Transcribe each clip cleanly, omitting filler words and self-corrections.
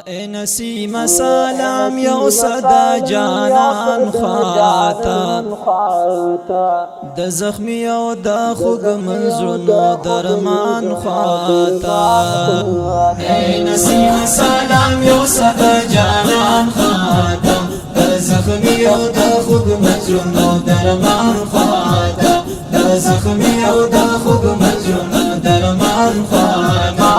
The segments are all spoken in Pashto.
اے نسیم سلام یو صدا جانان خواتا د زخمی او د خوگ منزرنو درمان خواتا اے نسیم سلام یو صدا جانان خواتا د زخمی او د خوگ منزرنو درمان خواتا د زخمی او د خوگ منزرنو درمان خواتا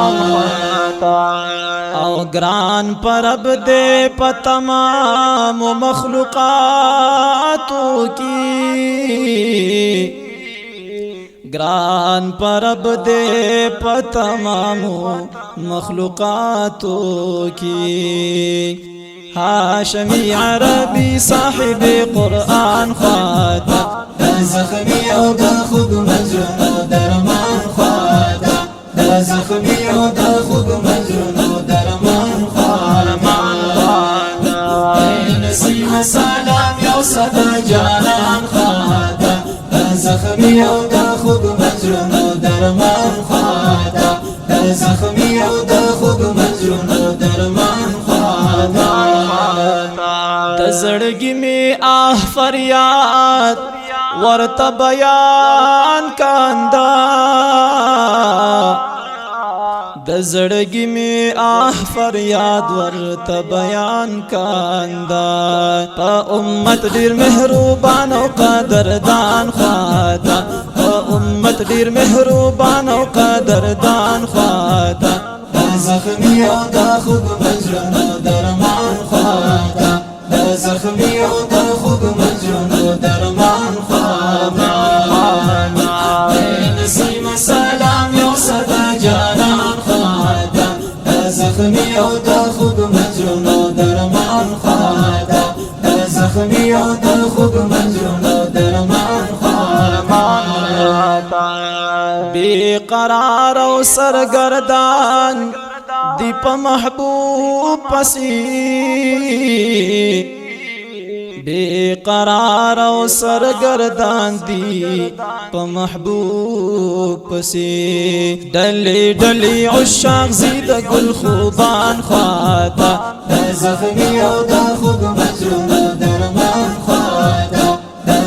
او گران پرب دے پا تمام مخلوقاتو کی گران پرب دے پا تمام مخلوقاتو کی ہاشمی عربی صاحب قرآن خواتا زخمی او دا خوب مجرم درمان خواتا زخمی او دا خوب مجرم درمان خواتا نسیم سلام یو صدا جانان خواتا زخمی او دا خوب مجرم درمان خواتا زخمی او دا خوب مجرم درمان خواتا دزڑگی میں آہ فریاد ورطا بیان کاندا دزڑگی میں آہ فریاد ورطا بیان کاندا پا امت دیر محروبان و قدردان خواتا پا امت دیر محروبان و قدردان خواتا زخمی او دا خوب مجرم درمان خواتا زخمی او دا خوب مجرم درمان خواتا نسیم سلام یو صدا جانان خواتا زخمی او دا خوب مجرم درمان خواتا زخمی او دا خوب مجرم درمان خواتا بے قرار و سرگردان دی پا محبوب پسی بے قرار و سرگردان دی پا محبوب پسی ڈلی ڈلی عشاق زید گل خوبان خواتا زخمی او دا خوب مجرم درمان خواتا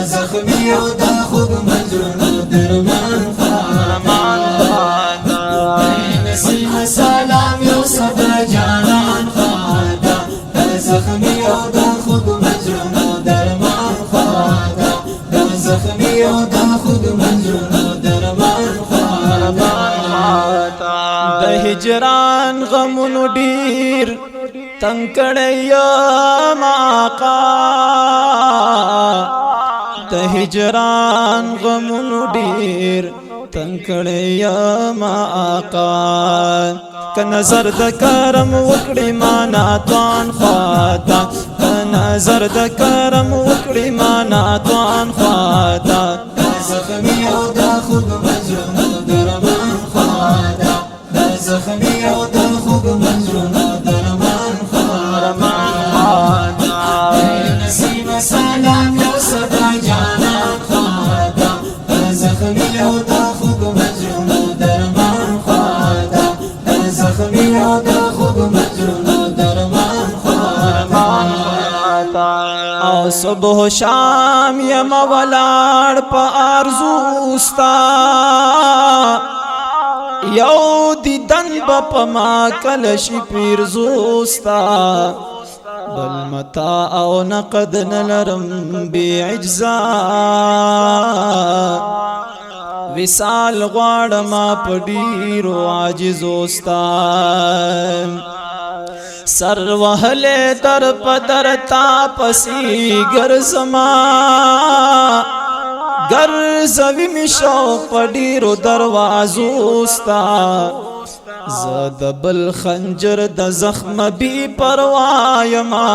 زخمی او دا خوب مجرم درمان خواتا نسیم سلام یو صدا جانان خواتا زخمی او دا خوب مجرم درمان خواتا زخمی او دا خوب مجرم درمان خواتا د هجران غمونو ډیر تنکړی آقا د هجران غمونو ډیر تنکړی آقا که نظر د کرم وکړي مانا توان خواتا که نظر د کرم وکړي مانا توان خواتا زخمی او دا خوب مجرم درمان خواتا زخمی او دا خوب مجرم درمان خواتا نسیم سلام یو صدا جانان خواتا زخمی او دا خوب مجرم درمان خواتا زخمی او دا خوب مجرم درمان خواتا او صبح و شام یم ولاړ پا آرزوستا یو دیدن با پا ما کلشی پیرزوستا بل متا او نقد نلرم بی عجزا وصال غواړما په ډیرو عاجزوستا سر وهلې در پدر تا پسی ګرځما ګرځوي می شو په ډیرو دروازوستا زد بل خنجر د زخم بی پروا یما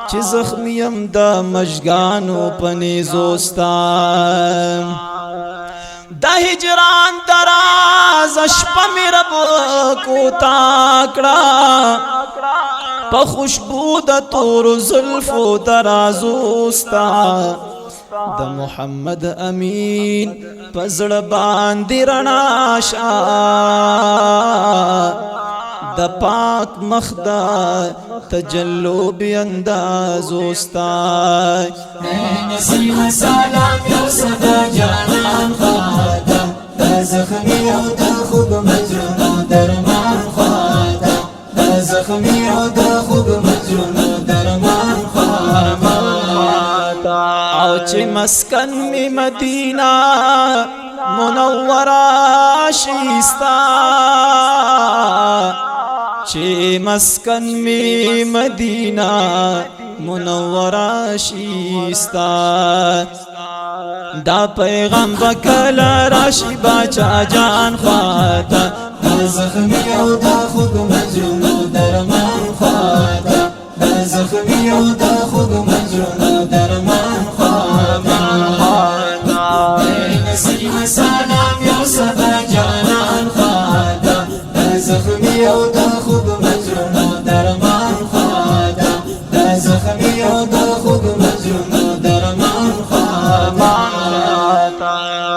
چې زخمیم د مشګانو پنیزوستا د هجران دراز شپه می رب کو تاکړه په خوشبو د تور زلفو درازوستا د محمد امین پزړ باندې رڼا شا د پاک مخدا تجلو بی انداز اوستا نسیم سلام یو صدا جانان خواتا دا زخمی او دا خوب مجرون و درمان خواتا دا زخمی او دا خوب مجرون و درمان خواتا او چه مسکن می مدینہ منورہ شیستا چه مسکن می مدینہ منورہ شیستا دا پیغام بکل راشی باچا جان خواتا دا زخمی او دا خوب مجرون و درمان خواتا دا زخمی او دا خوب مجرون و درمان خواتا نسیم سلام یو صدا جانان خواتا دا زخمی او دا خوب مجرون و درمان خواتا دا زخمی او دا خوب مجرون و درمان خواتا